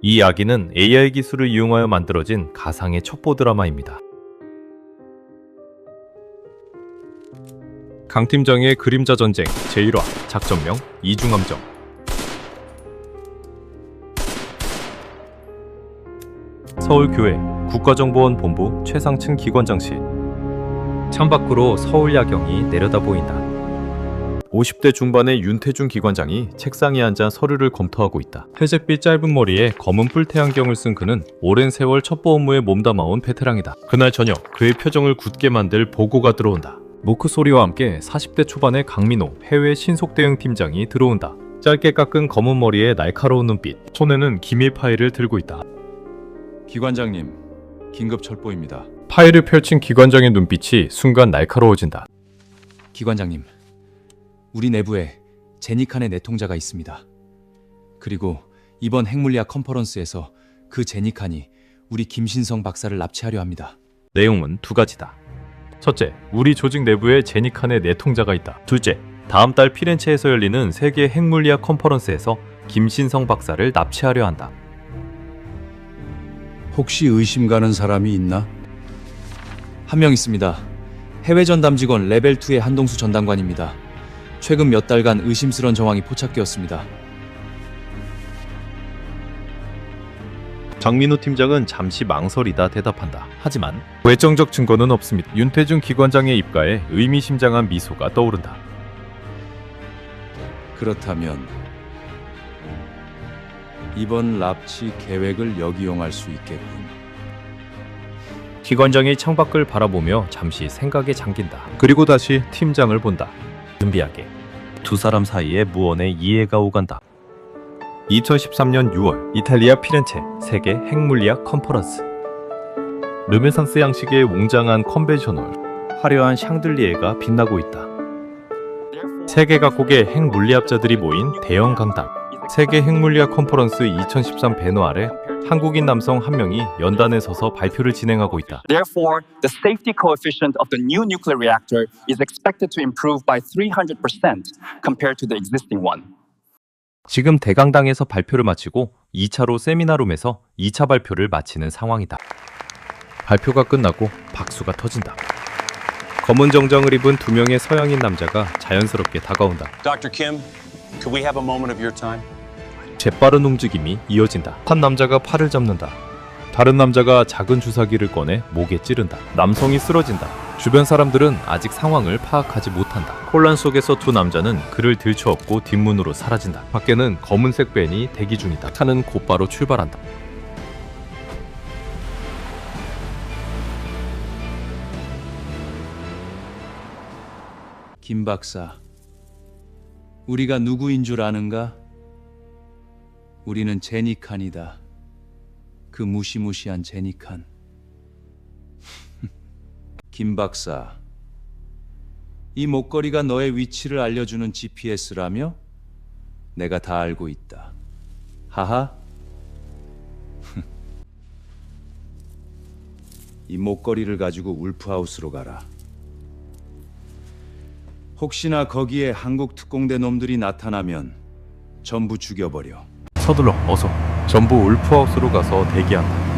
이 이야기는 AI 기술을 이용하여 만들어진 가상의 첩보 드라마입니다. 강팀장의 그림자 전쟁 제1화 작전명 이중함정. 서울교회 국가정보원본부 최상층 기관장실. 창밖으로 서울 야경이 내려다 보인다. 50대 중반의 윤태중 기관장이 책상에 앉아 서류를 검토하고 있다. 회색빛 짧은 머리에 검은 뿔테 안경을 쓴 그는 오랜 세월 첩보 업무에 몸담아온 베테랑이다. 그날 저녁 그의 표정을 굳게 만들 보고가 들어온다. 모크 소리와 함께 40대 초반의 강민호 해외 신속대응 팀장이 들어온다. 짧게 깎은 검은 머리에 날카로운 눈빛, 손에는 기밀 파일을 들고 있다. 기관장님, 긴급 철보입니다. 파일을 펼친 기관장의 눈빛이 순간 날카로워진다. 기관장님, 우리 내부에 제니칸의 내통자가 있습니다. 그리고 이번 핵물리학 컨퍼런스에서 그 제니칸이 우리 김신성 박사를 납치하려 합니다. 내용은 두 가지다. 첫째, 우리 조직 내부에 제니칸의 내통자가 있다. 둘째, 다음 달 피렌체에서 열리는 세계 핵물리학 컨퍼런스에서 김신성 박사를 납치하려 한다. 혹시 의심 가는 사람이 있나? 한 명 있습니다. 해외 전담 직원 레벨 2의 한동수 전담관입니다. 최근 몇 달간 의심스러운 정황이 포착되었습니다. 장민호 팀장은 잠시 망설이다 대답한다. 하지만 외정적 증거는 없습니다. 윤태중 기관장의 입가에 의미심장한 미소가 떠오른다. 그렇다면 이번 납치 계획을 역이용할 수 있겠군. 기관장이 창밖을 바라보며 잠시 생각에 잠긴다. 그리고 다시 팀장을 본다. 준비하게. 두 사람 사이에 무언의 이해가 오간다. 2013년 6월 이탈리아 피렌체 세계 핵물리학 컨퍼런스. 르네상스 양식의 웅장한 컨벤션홀, 화려한 샹들리에가 빛나고 있다. 세계 각국의 핵물리학자들이 모인 대형 강당. 세계 핵물리학 컨퍼런스 2013 배너 아래 한국인 남성 한 명이 연단에 서서 발표를 진행하고 있다. Therefore, the safety coefficient of the new nuclear reactor is expected to improve by 300% compared to the existing one. 지금 대강당에서 발표를 마치고 2차로 세미나룸에서 2차 발표를 마치는 상황이다. 발표가 끝나고 박수가 터진다. 검은 정장을 입은 두 명의 서양인 남자가 자연스럽게 다가온다. Dr. Kim, could we have a moment of your time? 재빠른 움직임이 이어진다. 한 남자가 팔을 잡는다. 다른 남자가 작은 주사기를 꺼내 목에 찌른다. 남성이 쓰러진다. 주변 사람들은 아직 상황을 파악하지 못한다. 혼란 속에서 두 남자는 그를 들쳐업고 뒷문으로 사라진다. 밖에는 검은색 밴이 대기 중이다. 차는 곧바로 출발한다. 김 박사, 우리가 누구인 줄 아는가? 우리는 제니칸이다. 그 무시무시한 제니칸. 김 박사, 이 목걸이가 너의 위치를 알려주는 GPS라며? 내가 다 알고 있다. 하하. 이 목걸이를 가지고 울프하우스로 가라. 혹시나 거기에 한국 특공대 놈들이 나타나면 전부 죽여버려. 서둘러, 어서. 전부 울프하우스로 가서 대기한다.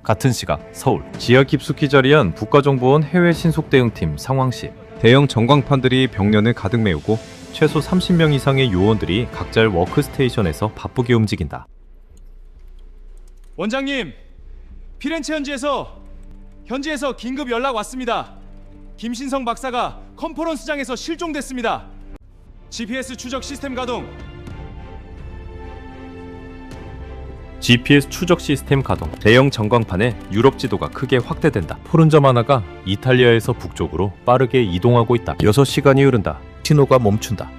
같은 시각 서울 지하 깊숙이 자리한 국가정보원 해외 신속대응팀 상황실. 대형 전광판들이 벽면을 가득 메우고 최소 30명 이상의 요원들이 각자의 워크스테이션에서 바쁘게 움직인다. 원장님, 피렌체 현지에서 긴급 연락 왔습니다. 김신성 박사가 컨퍼런스장에서 실종됐습니다. GPS 추적 시스템 가동. GPS 추적 시스템 가동. 대형 전광판에 유럽 지도가 크게 확대된다. 푸른 점 하나가 이탈리아에서 북쪽으로 빠르게 이동하고 있다. 6시간이 흐른다. 신호가 멈춘다.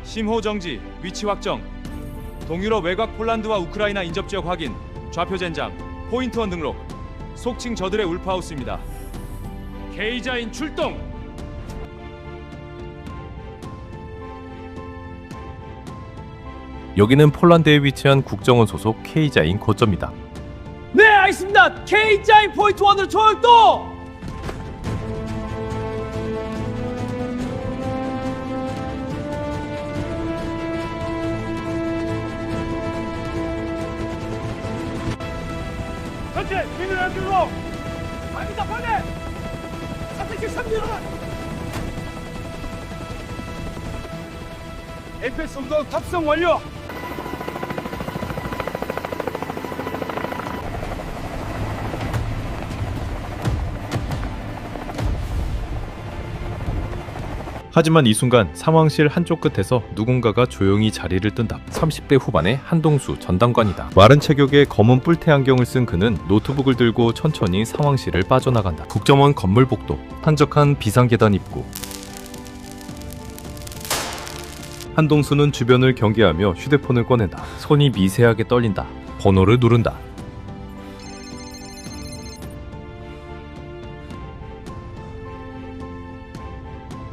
심호 정지, 위치 확정. 동유럽 외곽 폴란드와 우크라이나 인접 지역 확인. 좌표 젠장, 포인트원 등록. 속칭 저들의 울프하우스입니다. K자인 출동! 여기는 폴란드에 위치한 국정원 소속 K자인 거점이다. 네, 알겠습니다. K자인 포인트 1으로 출동! 번째 미네랄 들로 갑니다 빨리. 사택기 3년. FS 운동 탑승 완료. 하지만 이 순간 상황실 한쪽 끝에서 누군가가 조용히 자리를 뜬다. 30대 후반의 한동수 전담관이다. 마른 체격에 검은 뿔테 안경을 쓴 그는 노트북을 들고 천천히 상황실을 빠져나간다. 국정원 건물 복도, 한적한 비상계단 입구. 한동수는 주변을 경계하며 휴대폰을 꺼낸다. 손이 미세하게 떨린다. 번호를 누른다.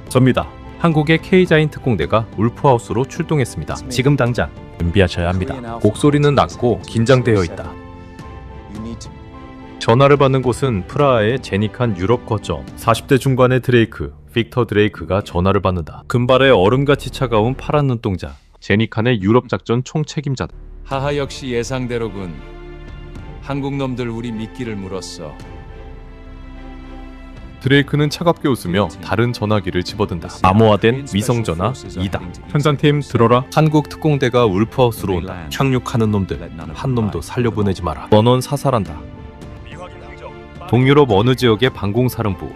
접니다. 한국의 K자인 특공대가 울프하우스로 출동했습니다. 지금 당장 준비하셔야 합니다. 곡소리는 낮고 긴장되어 있다. 전화를 받는 곳은 프라하의 제니칸 유럽 거점. 40대 중반의 드레이크, 빅터 드레이크가 전화를 받는다. 금발의 얼음같이 차가운 파란 눈동자, 제니칸의 유럽 작전 총책임자다. 하하 역시 예상대로군. 한국 놈들 우리 미끼를 물었어. 드레이크는 차갑게 웃으며 다른 전화기를 집어든다. 암호화된 위성전화 2다. 현장팀 들어라. 한국 특공대가 울프하우스로 온다. 착륙하는 놈들 한 놈도 살려보내지 마라. 원원 사살한다. 동유럽 어느 지역의 방공사령부.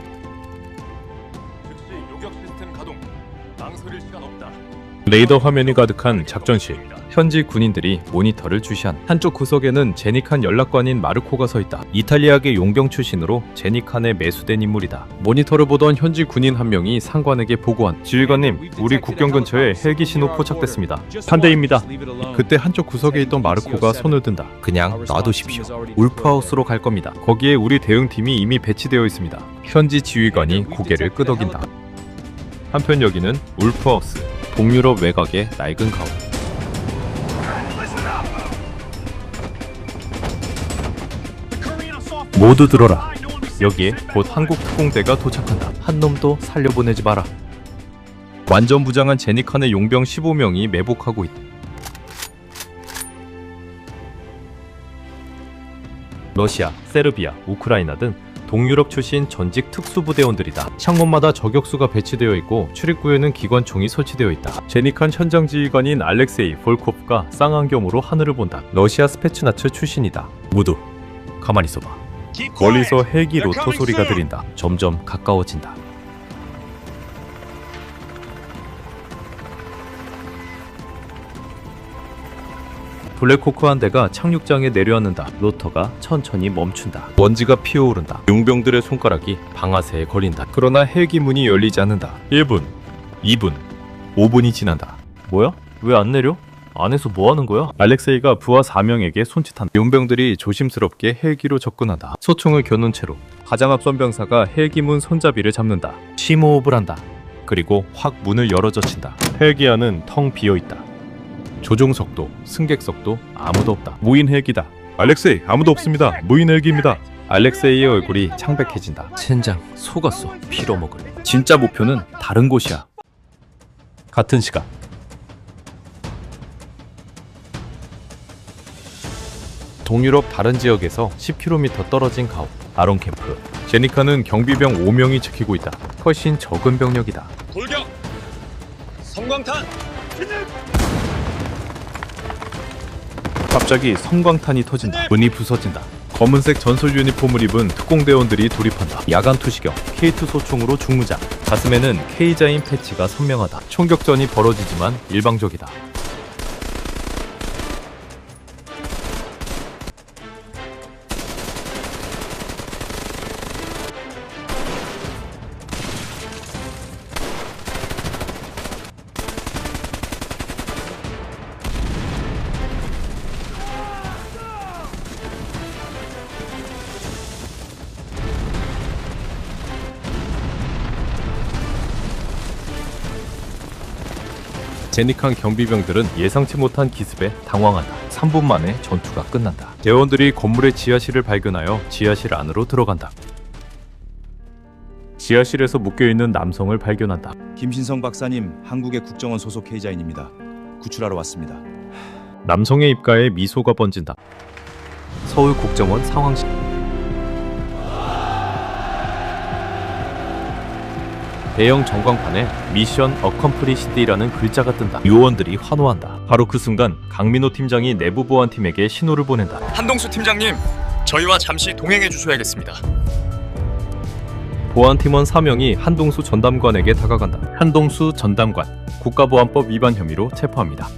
레이더 화면이 가득한 작전실. 현지 군인들이 모니터를 주시한. 한쪽 구석에는 제니칸 연락관인 마르코가 서 있다. 이탈리아계 용병 출신으로 제니칸에 매수된 인물이다. 모니터를 보던 현지 군인 한 명이 상관에게 보고한. 지휘관님, 우리 국경 근처에 헬기 신호 포착됐습니다. 반대입니다. 그때 한쪽 구석에 있던 마르코가 손을 든다. 그냥 놔두십시오. 울프하우스로 갈 겁니다. 거기에 우리 대응팀이 이미 배치되어 있습니다. 현지 지휘관이 고개를 끄덕인다. 한편 여기는 울프하우스. 동유럽 외곽의 낡은 가옥. 모두 들어라. 여기에 곧 한국 특공대가 도착한다. 한 놈도 살려보내지 마라. 완전 부장한 제니칸의 용병 15명이 매복하고 있다. 러시아, 세르비아, 우크라이나 등 동유럽 출신 전직 특수부대원들이다. 창문마다 저격수가 배치되어 있고 출입구에는 기관총이 설치되어 있다. 제니칸 현장 지휘관인 알렉세이 볼코프가 쌍안경으로 하늘을 본다. 러시아 스페츠나츠 출신이다. 모두 가만히 있어봐. 멀리서 헬기 로터 소리가 들린다. 점점 가까워진다. 블랙호크 한 대가 착륙장에 내려앉는다. 로터가 천천히 멈춘다. 먼지가 피어오른다. 용병들의 손가락이 방아쇠에 걸린다. 그러나 헬기 문이 열리지 않는다. 1분, 2분, 5분이 지난다. 뭐야? 왜 안 내려? 안에서 뭐 하는 거야? 알렉세이가 부하 4명에게 손짓한다. 용병들이 조심스럽게 헬기로 접근한다. 소총을 겨눈 채로 가장 앞선 병사가 헬기 문 손잡이를 잡는다. 심호흡을 한다. 그리고 확 문을 열어 젖힌다. 헬기 안은 텅 비어있다. 조종석도 승객석도 아무도 없다. 무인 헬기다. 알렉세이, 아무도 없습니다. 무인 헬기입니다. 알렉세이의 얼굴이 창백해진다. 젠장, 속았어. 빌어먹을. 진짜 목표는 다른 곳이야. 같은 시간 동유럽 다른 지역에서 10km 떨어진 가옥 아론 캠프. 제니칸은 경비병 5명이 지키고 있다. 훨씬 적은 병력이다. 돌격! 성광탄! 갑자기 성광탄이 터진다. 문이 부서진다. 검은색 전술 유니폼을 입은 특공대원들이 돌입한다. 야간 투시경, K2 소총으로 중무장. 가슴에는 K자인 패치가 선명하다. 총격전이 벌어지지만 일방적이다. 제니칸 경비병들은 예상치 못한 기습에 당황한다. 3분 만에 전투가 끝난다. 대원들이 건물의 지하실을 발견하여 지하실 안으로 들어간다. 지하실에서 묶여있는 남성을 발견한다. 김신성 박사님, 한국의 국정원 소속 K자인입니다. 구출하러 왔습니다. 남성의 입가에 미소가 번진다. 서울 국정원 상황실. 대형 전광판에 미션 어컴플리시드라는 글자가 뜬다. 요원들이 환호한다. 바로 그 순간 강민호 팀장이 내부 보안팀에게 신호를 보낸다. 한동수 팀장님, 저희와 잠시 동행해 주셔야겠습니다. 보안팀원 4명이 한동수 전담관에게 다가간다. 한동수 전담관, 국가보안법 위반 혐의로 체포합니다.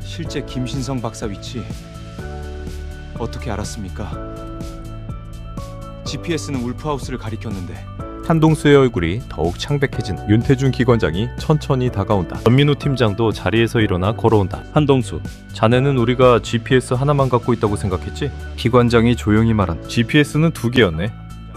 실제 김신성 박사 위치 어떻게 알았습니까? GPS는 울프하우스를 가리켰는데. 한동수의 얼굴이 더욱 창백해진 윤태준 기관장이 천천히 다가온다. 전민우 팀장도 자리에서 일어나 걸어온다. 한동수, 자네는 우리가 GPS 하나만 갖고 있다고 생각했지? 기관장이 조용히 말한다. GPS는 2개였네.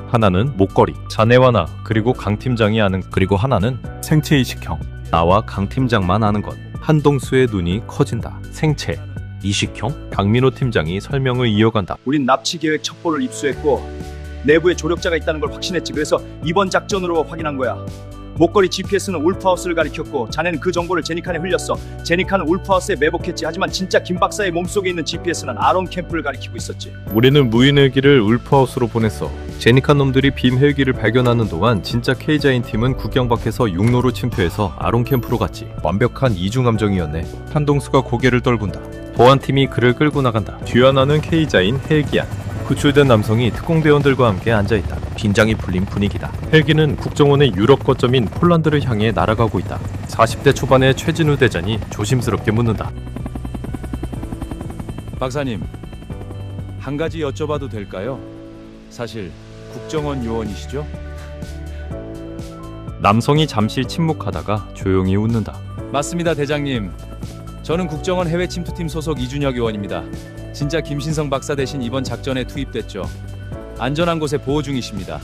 하나는 목걸이, 자네와 나, 그리고 강 팀장이 아는, 그리고 하나는 생체 이식형, 나와 강 팀장만 아는 것. 한동수의 눈이 커진다. 생체 이식형? 강민호 팀장이 설명을 이어간다. 우린 납치 계획 첩보를 입수했고 내부에 조력자가 있다는 걸 확신했지. 그래서 이번 작전으로 확인한 거야. 목걸이 GPS는 울프하우스를 가리켰고 자네는 그 정보를 제니칸에 흘렸어. 제니칸은 울프하우스에 매복했지. 하지만 진짜 김 박사의 몸속에 있는 GPS는 아론 캠프를 가리키고 있었지. 우리는 무인 헬기를 울프하우스로 보냈어. 제니칸 놈들이 빔 헬기를 발견하는 동안 진짜 K자인 팀은 국경 밖에서 육로로 침투해서 아론 캠프로 갔지. 완벽한 이중함정이었네. 한동수가 고개를 떨군다. 보안팀이 그를 끌고 나간다. 뒤 하나는 K자인 헬기안. 구출된 남성이 특공대원들과 함께 앉아있다. 긴장이 풀린 분위기다. 헬기는 국정원의 유럽 거점인 폴란드를 향해 날아가고 있다. 40대 초반의 최진우 대장이 조심스럽게 묻는다. 박사님, 한 가지 여쭤봐도 될까요? 사실 국정원 요원이시죠? 남성이 잠시 침묵하다가 조용히 웃는다. 맞습니다, 대장님. 저는 국정원 해외 침투팀 소속 이준혁 요원입니다. 진짜 김신성 박사 대신 이번 작전에 투입됐죠. 안전한 곳에 보호 중이십니다.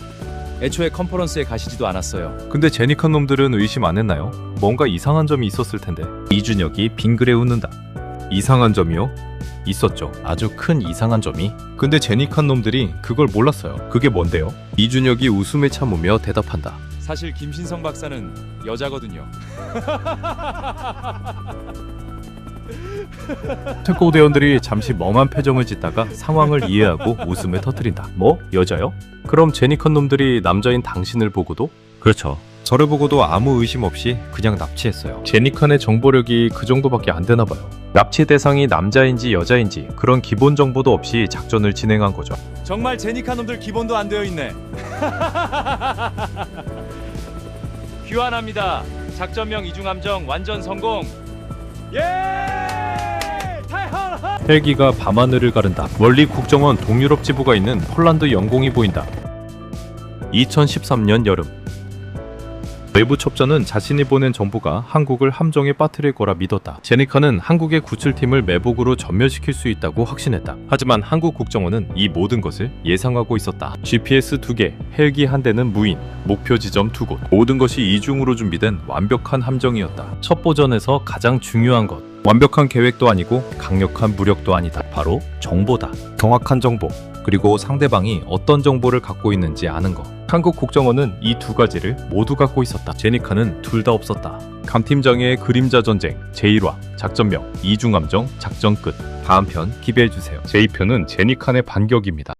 애초에 컨퍼런스에 가시지도 않았어요. 근데 제니칸 놈들은 의심 안 했나요? 뭔가 이상한 점이 있었을 텐데. 이준혁이 빙그레 웃는다. 이상한 점이요? 있었죠. 아주 큰 이상한 점이. 근데 제니칸 놈들이 그걸 몰랐어요. 그게 뭔데요? 이준혁이 웃음에 참으며 대답한다. 사실 김신성 박사는 여자거든요. 특공대원들이 잠시 멍한 표정을 짓다가 상황을 이해하고 웃음을 터뜨린다. 뭐? 여자요? 그럼 제니컨 놈들이 남자인 당신을 보고도? 그렇죠. 저를 보고도 아무 의심 없이 그냥 납치했어요. 제니컨의 정보력이 그 정도밖에 안 되나 봐요. 납치 대상이 남자인지 여자인지 그런 기본 정보도 없이 작전을 진행한 거죠. 정말 제니카 놈들 기본도 안 되어 있네. 귀환합니다. 작전명 이중함정 완전 성공. 예! 헬기가 밤하늘을 가른다. 멀리 국정원 동유럽 지부가 있는 폴란드 영공이 보인다. 2013년 여름. 외부 첩자는 자신이 보낸 정보가 한국을 함정에 빠뜨릴 거라 믿었다. 제니카는 한국의 구출팀을 매복으로 전멸시킬 수 있다고 확신했다. 하지만 한국 국정원은 이 모든 것을 예상하고 있었다. GPS 2개, 헬기 1대는 무인, 목표 지점 2곳. 모든 것이 이중으로 준비된 완벽한 함정이었다. 첩보전에서 가장 중요한 것. 완벽한 계획도 아니고 강력한 무력도 아니다. 바로 정보다. 정확한 정보, 그리고 상대방이 어떤 정보를 갖고 있는지 아는 것. 한국 국정원은 이 두 가지를 모두 갖고 있었다. 제니카는 둘 다 없었다. 감팀장의 그림자 전쟁 제1화 작전명 이중함정 작전 끝. 다음 편 기대해주세요. 제2편은 제니칸의 반격입니다.